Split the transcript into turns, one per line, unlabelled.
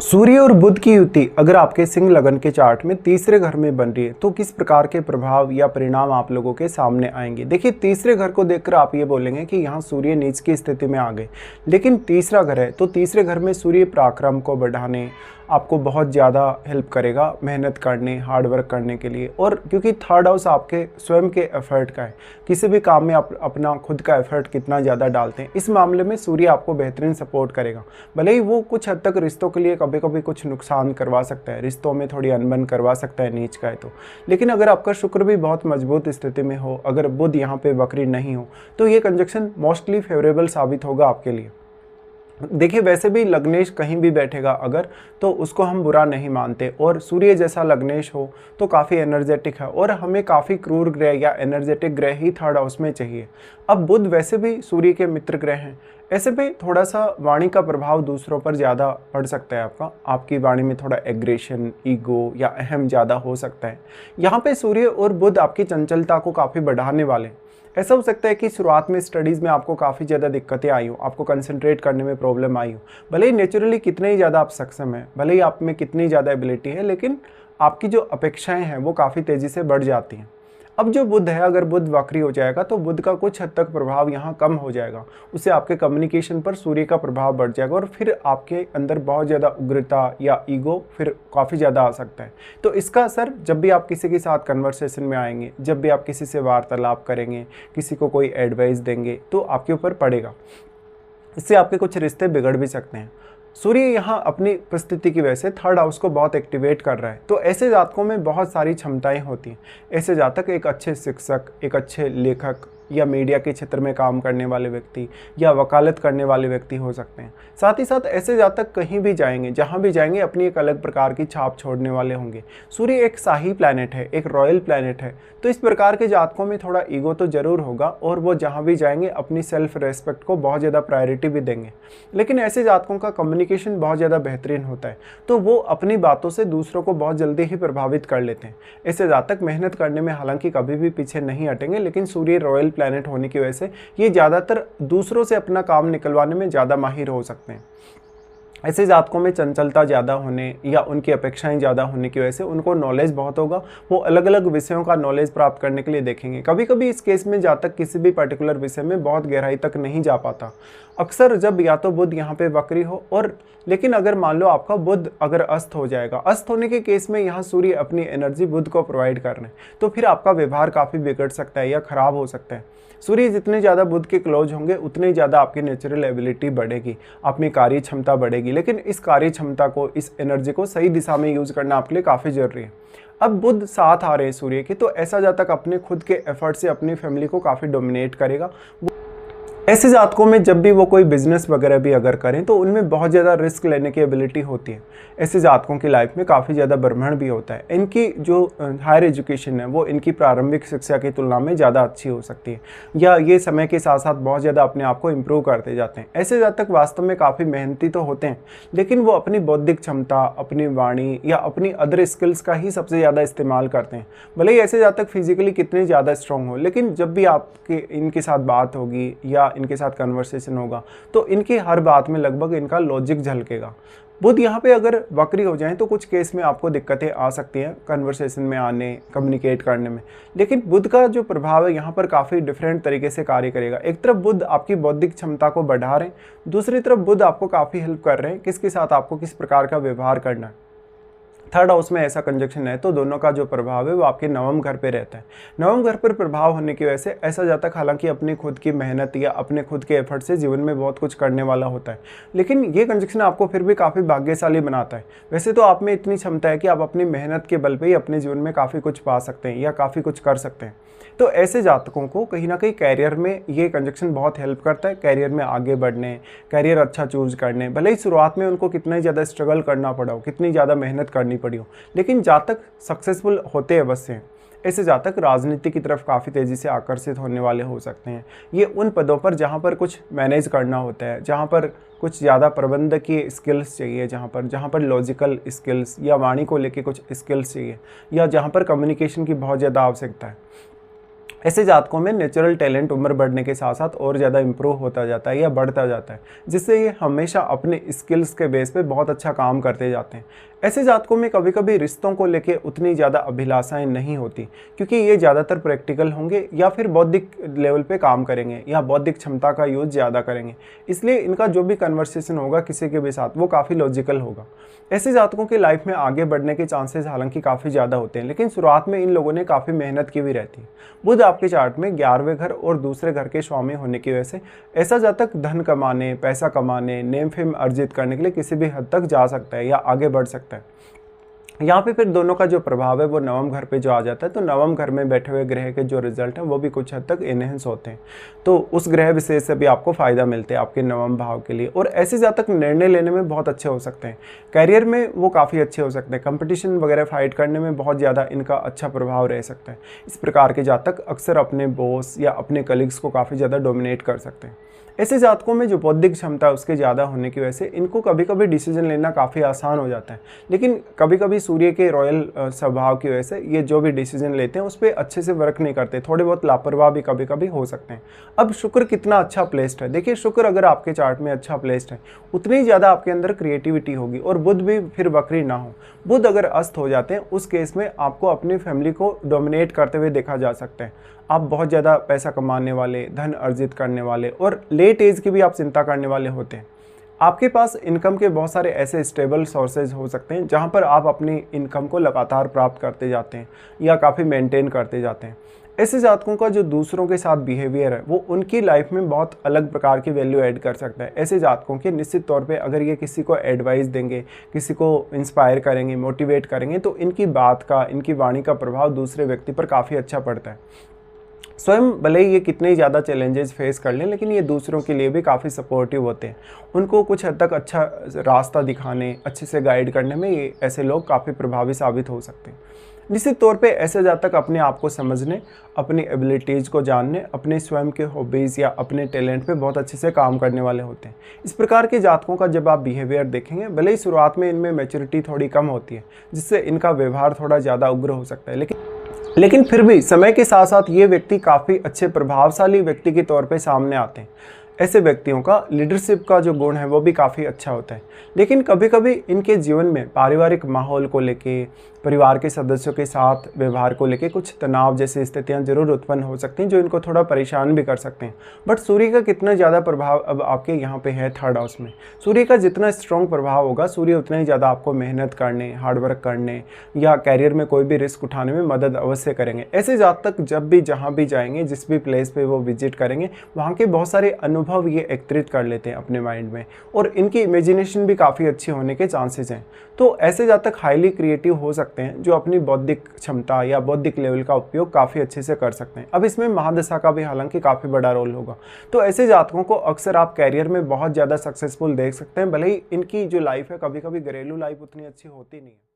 सूर्य और बुध की युति अगर आपके सिंह लगन के चार्ट में तीसरे घर में बन रही है तो किस प्रकार के प्रभाव या परिणाम आप लोगों के सामने आएंगे। देखिए, तीसरे घर को देखकर आप ये बोलेंगे कि यहाँ सूर्य नीच की स्थिति में आ गए, लेकिन तीसरा घर है तो तीसरे घर में सूर्य पराक्रम को बढ़ाने, आपको बहुत ज़्यादा हेल्प करेगा मेहनत करने, हार्ड वर्क करने के लिए। और क्योंकि थर्ड हाउस आपके स्वयं के एफर्ट का है, किसी भी काम में आप अपना खुद का एफर्ट कितना ज़्यादा डालते हैं, इस मामले में सूर्य आपको बेहतरीन सपोर्ट करेगा। भले ही वो कुछ हद तक रिश्तों के लिए कभी कभी कुछ नुकसान करवा सकता है, रिश्तों में थोड़ी अनबन करवा सकता है नीच का है तो, लेकिन अगर आपका शुक्र भी बहुत मजबूत स्थिति में हो, अगर बुध यहाँ पे वक्री नहीं हो, तो ये कंजक्शन मोस्टली फेवरेबल साबित होगा आपके लिए। देखिए, वैसे भी लग्नेश कहीं भी बैठेगा अगर, तो उसको हम बुरा नहीं मानते, और सूर्य जैसा लग्नेश हो तो काफ़ी एनर्जेटिक है, और हमें काफ़ी क्रूर ग्रह या एनर्जेटिक ग्रह ही थर्ड हाउस में चाहिए। अब बुध वैसे भी सूर्य के मित्र ग्रह हैं, ऐसे में थोड़ा सा वाणी का प्रभाव दूसरों पर ज़्यादा पड़ सकता है आपकी वाणी में थोड़ा एग्रेशन, ईगो या अहम ज़्यादा हो सकता है। यहाँ पे सूर्य और बुध आपकी चंचलता को काफ़ी बढ़ाने वाले हैं। ऐसा हो सकता है कि शुरुआत में स्टडीज़ में आपको काफ़ी ज़्यादा दिक्कतें आई हो, आपको कंसंट्रेट करने में प्रॉब्लम आई हो। भले ही नेचुरली कितने ही ज़्यादा आप सक्षम हैं, भले ही आप में कितनी ज़्यादा एबिलिटी है, लेकिन आपकी जो अपेक्षाएं हैं वो काफ़ी तेज़ी से बढ़ जाती हैं। अब जो बुध है, अगर बुध वक्री हो जाएगा तो बुध का कुछ हद तक प्रभाव यहाँ कम हो जाएगा, उससे आपके कम्युनिकेशन पर सूर्य का प्रभाव बढ़ जाएगा, और फिर आपके अंदर बहुत ज़्यादा उग्रता या ईगो फिर काफ़ी ज़्यादा आ सकता है। तो इसका असर जब भी आप किसी के साथ कन्वर्सेशन में आएंगे, जब भी आप किसी से वार्तालाप करेंगे, किसी को कोई एडवाइस देंगे, तो आपके ऊपर पड़ेगा। इससे आपके कुछ रिश्ते बिगड़ भी सकते हैं। सूर्य यहाँ अपनी उपस्थिति की वजह से थर्ड हाउस को बहुत एक्टिवेट कर रहा है, तो ऐसे जातकों में बहुत सारी क्षमताएं होती हैं। ऐसे जातक एक अच्छे शिक्षक, एक अच्छे लेखक, या मीडिया के क्षेत्र में काम करने वाले व्यक्ति, या वकालत करने वाले व्यक्ति हो सकते हैं। साथ ही साथ ऐसे जातक कहीं भी जाएंगे, जहाँ भी जाएंगे, अपनी एक अलग प्रकार की छाप छोड़ने वाले होंगे। सूर्य एक शाही प्लैनेट है, एक रॉयल प्लैनेट है, तो इस प्रकार के जातकों में थोड़ा ईगो तो जरूर होगा, और वो जहाँ भी जाएंगे अपनी सेल्फ रेस्पेक्ट को बहुत ज़्यादा प्रायोरिटी भी देंगे। लेकिन ऐसे जातकों का कम्युनिकेशन बहुत ज़्यादा बेहतरीन होता है, तो वो अपनी बातों से दूसरों को बहुत जल्दी ही प्रभावित कर लेते हैं। ऐसे जातक मेहनत करने में हालांकि कभी भी पीछे नहीं हटेंगे, लेकिन सूर्य रॉयल प्लैनेट होने की वजह से ये ज़्यादातर दूसरों से अपना काम निकलवाने में ज़्यादा माहिर हो सकते हैं। ऐसे जातकों में चंचलता ज़्यादा होने या उनकी अपेक्षाएं ज़्यादा होने की वजह से उनको नॉलेज बहुत होगा, वो अलग अलग विषयों का नॉलेज प्राप्त करने के लिए देखेंगे। कभी कभी इस केस में जातक किसी भी पर्टिकुलर विषय में बहुत गहराई तक नहीं जा पाता, अक्सर जब या तो बुध यहाँ पे वक्री हो, और लेकिन अगर मान लो आपका बुध अगर अस्त हो जाएगा, अस्त होने के केस में यहाँ सूर्य अपनी एनर्जी बुध को प्रोवाइड कर रहे हैं, तो फिर आपका व्यवहार काफ़ी बिगड़ सकता है या खराब हो सकता है। सूर्य जितने ज़्यादा बुध के क्लोज होंगे उतनी ज़्यादा आपकी नेचुरल एबिलिटी बढ़ेगी, आप में कार्य क्षमता बढ़ेगी, लेकिन इस कार्य क्षमता को, इस एनर्जी को सही दिशा में यूज़ करना आपके लिए काफ़ी ज़रूरी है। अब बुध साथ आ रहे हैं सूर्य के, तो ऐसा जातक अपने खुद के एफर्ट से अपनी फैमिली को काफ़ी डोमिनेट करेगा। ऐसे जातकों में जब भी वो कोई बिजनेस वगैरह भी अगर करें तो उनमें बहुत ज़्यादा रिस्क लेने की एबिलिटी होती है। ऐसे जातकों की लाइफ में काफ़ी ज़्यादा भ्रमण भी होता है। इनकी जो हायर एजुकेशन है वो इनकी प्रारंभिक शिक्षा की तुलना में ज़्यादा अच्छी हो सकती है, या ये समय के साथ साथ बहुत ज़्यादा अपने आप को इम्प्रूव करते जाते हैं। ऐसे जातक वास्तव में काफ़ी मेहनती तो होते हैं, लेकिन वो अपनी बौद्धिक क्षमता, अपनी वाणी या अपनी अदर स्किल्स का ही सबसे ज़्यादा इस्तेमाल करते हैं। भले ही ऐसे जातक फिजिकली कितने ज़्यादा स्ट्रॉन्ग हो, लेकिन जब भी आपके इनके साथ बात होगी या इनके साथ कन्वर्सेशन होगा तो इनकी हर बात में लगभग इनका लॉजिक झलकेगा। बुध यहाँ पे अगर वक्री हो जाएं तो कुछ केस में आपको दिक्कतें आ सकती हैं कन्वर्सेशन में आने, कम्युनिकेट करने में, लेकिन बुध का जो प्रभाव है यहाँ पर काफ़ी डिफरेंट तरीके से कार्य करेगा। एक तरफ बुध आपकी बौद्धिक क्षमता को बढ़ा रहे हैं, दूसरी तरफ बुध आपको काफ़ी हेल्प कर रहे हैं किसके साथ आपको किस प्रकार का व्यवहार करना है। थर्ड हाउस में ऐसा कंजक्शन है तो दोनों का जो प्रभाव है वो आपके नवम घर पे रहता है। नवम घर पर प्रभाव होने की वजह से ऐसा जातक हालांकि अपनी खुद की मेहनत या अपने खुद के एफर्ट से जीवन में बहुत कुछ करने वाला होता है, लेकिन ये कंजक्शन आपको फिर भी काफ़ी भाग्यशाली बनाता है। वैसे तो आप में इतनी क्षमता है कि आप अपनी मेहनत के बल पर ही अपने जीवन में काफ़ी कुछ पा सकते हैं या काफ़ी कुछ कर सकते हैं। तो ऐसे जातकों को कहीं ना कहीं कैरियर में ये कंजक्शन बहुत हेल्प करता है, कैरियर में आगे बढ़ने, कैरियर अच्छा चूज करने। भले ही शुरुआत में उनको कितना ही ज़्यादा स्ट्रगल करना पड़ा हो, कितनी ज़्यादा मेहनत करनी पड़ी हो, लेकिन जातक सक्सेसफुल होते अवश्य हैं। ऐसे जातक राजनीति की तरफ काफ़ी तेज़ी से आकर्षित होने वाले हो सकते हैं। ये उन पदों पर जहाँ पर कुछ मैनेज करना होता है, जहाँ पर कुछ ज़्यादा प्रबंधकीय स्किल्स चाहिए, जहाँ पर लॉजिकल स्किल्स या वाणी को लेके कुछ स्किल्स चाहिए, या जहाँ पर कम्युनिकेशन की बहुत ज़्यादा आवश्यकता है, ऐसे जातकों में नेचुरल टैलेंट उम्र बढ़ने के साथ साथ और ज़्यादा इंप्रूव होता जाता है या बढ़ता जाता है, जिससे ये हमेशा अपने स्किल्स के बेस पे बहुत अच्छा काम करते जाते हैं। ऐसे जातकों में कभी कभी रिश्तों को लेके उतनी ज़्यादा अभिलाषाएं नहीं होती, क्योंकि ये ज़्यादातर प्रैक्टिकल होंगे या फिर बौद्धिक लेवल पे काम करेंगे या बौद्धिक क्षमता का यूज ज़्यादा करेंगे। इसलिए इनका जो भी कन्वर्सेशन होगा किसी के भी साथ वो काफ़ी लॉजिकल होगा। ऐसे जातकों की लाइफ में आगे बढ़ने के चांसेस हालांकि काफ़ी ज़्यादा होते हैं, लेकिन शुरुआत में इन लोगों ने काफ़ी मेहनत की भी रहती है। बुध आपके चार्ट में 11वें घर और दूसरे घर के स्वामी होने की वजह से ऐसा जातक धन कमाने, पैसा कमाने, नेम फेम अर्जित करने के लिए किसी भी हद तक जा सकता है या आगे बढ़ सकता है। यहाँ पे फिर दोनों का जो प्रभाव है वो नवम घर पे जो आ जाता है, तो नवम घर में बैठे हुए ग्रह के जो रिजल्ट हैं वो भी कुछ हद तक इनहेंस होते हैं। तो उस ग्रह विशेष से भी आपको फायदा मिलते हैं आपके नवम भाव के लिए, और ऐसे जातक निर्णय लेने में बहुत अच्छे हो सकते हैं। कैरियर में वो काफ़ी अच्छे हो सकते हैं, कंपटीशन वगैरह फाइट करने में बहुत ज़्यादा इनका अच्छा प्रभाव रह सकता है। इस प्रकार के जातक अक्सर अपने बॉस या अपने कलीग्स को काफ़ी ज़्यादा डोमिनेट कर सकते हैं। ऐसे जातकों में जो बौद्धिक क्षमता है उसके ज़्यादा होने की वजह से इनको कभी कभी डिसीजन लेना काफ़ी आसान हो जाता है, लेकिन कभी कभी सूर्य के रॉयल स्वभाव की वजह से ये जो भी डिसीजन लेते हैं उस पर अच्छे से वर्क नहीं करते, थोड़े बहुत लापरवाह भी कभी कभी हो सकते हैं। अब शुक्र कितना अच्छा प्लेस्ड है, देखिए शुक्र अगर आपके चार्ट में अच्छा प्लेस्ड है उतनी ज़्यादा आपके अंदर क्रिएटिविटी होगी, और बुध भी फिर वक्री ना हो। बुध अगर अस्त हो जाते हैं उस केस में आपको अपनी फैमिली को डोमिनेट करते हुए देखा जा सकता है। आप बहुत ज़्यादा पैसा कमाने वाले, धन अर्जित करने वाले और लेट एज की भी आप चिंता करने वाले होते हैं। आपके पास इनकम के बहुत सारे ऐसे स्टेबल सोर्सेज हो सकते हैं जहां पर आप अपनी इनकम को लगातार प्राप्त करते जाते हैं या काफ़ी मेंटेन करते जाते हैं। ऐसे जातकों का जो दूसरों के साथ बिहेवियर है वो उनकी लाइफ में बहुत अलग प्रकार की वैल्यू ऐड कर सकता है। ऐसे जातकों के निश्चित तौर पे अगर ये किसी को एडवाइस देंगे, किसी को इंस्पायर करेंगे, मोटिवेट करेंगे, तो इनकी बात का, इनकी वाणी का प्रभाव दूसरे व्यक्ति पर काफ़ी अच्छा पड़ता है। स्वयं भले ही ये कितने ही ज़्यादा चैलेंजेस फेस कर लें, लेकिन ये दूसरों के लिए भी काफ़ी सपोर्टिव होते हैं। उनको कुछ हद तक अच्छा रास्ता दिखाने, अच्छे से गाइड करने में ये ऐसे लोग काफ़ी प्रभावी साबित हो सकते हैं। निश्चित तौर पे ऐसे जातक अपने आप को समझने, अपनी एबिलिटीज़ को जानने, अपने स्वयं के हॉबीज़ या अपने टैलेंट पे बहुत अच्छे से काम करने वाले होते हैं। इस प्रकार के जातकों का जब आप बिहेवियर देखेंगे, भले ही शुरुआत में इनमें मैच्योरिटी थोड़ी कम होती है जिससे इनका व्यवहार थोड़ा ज़्यादा उग्र हो सकता है, लेकिन फिर भी समय के साथ साथ ये व्यक्ति काफ़ी अच्छे प्रभावशाली व्यक्ति के तौर पे सामने आते हैं। ऐसे व्यक्तियों का लीडरशिप का जो गुण है वो भी काफ़ी अच्छा होता है। लेकिन कभी कभी इनके जीवन में पारिवारिक माहौल को लेके, परिवार के सदस्यों के साथ व्यवहार को लेके कुछ तनाव जैसी स्थितियां जरूर उत्पन्न हो सकती हैं जो इनको थोड़ा परेशान भी कर सकते हैं। बट सूर्य का कितना ज़्यादा प्रभाव अब आपके यहाँ पे है थर्ड हाउस में। सूर्य का जितना स्ट्रॉन्ग प्रभाव होगा, सूर्य उतना ही ज़्यादा आपको मेहनत करने, हार्डवर्क करने या कैरियर में कोई भी रिस्क उठाने में मदद अवश्य करेंगे। ऐसे जातक जब भी जहाँ भी जाएंगे, जिस भी प्लेस पे वो विजिट करेंगे, वहाँ के बहुत सारे अनुभव ये एकत्रित कर लेते हैं अपने माइंड में, और इनकी इमेजिनेशन भी काफ़ी अच्छी होने के चांसेस हैं। तो ऐसे जातक हाईली क्रिएटिव हो सकते हैं जो अपनी बौद्धिक क्षमता या बौद्धिक लेवल का उपयोग काफ़ी अच्छे से कर सकते हैं। अब इसमें महादशा का भी हालांकि काफ़ी बड़ा रोल होगा। तो ऐसे जातकों को अक्सर आप कैरियर में बहुत ज़्यादा सक्सेसफुल देख सकते हैं, भले ही इनकी जो लाइफ है कभी कभी घरेलू लाइफ उतनी अच्छी होती नहीं है।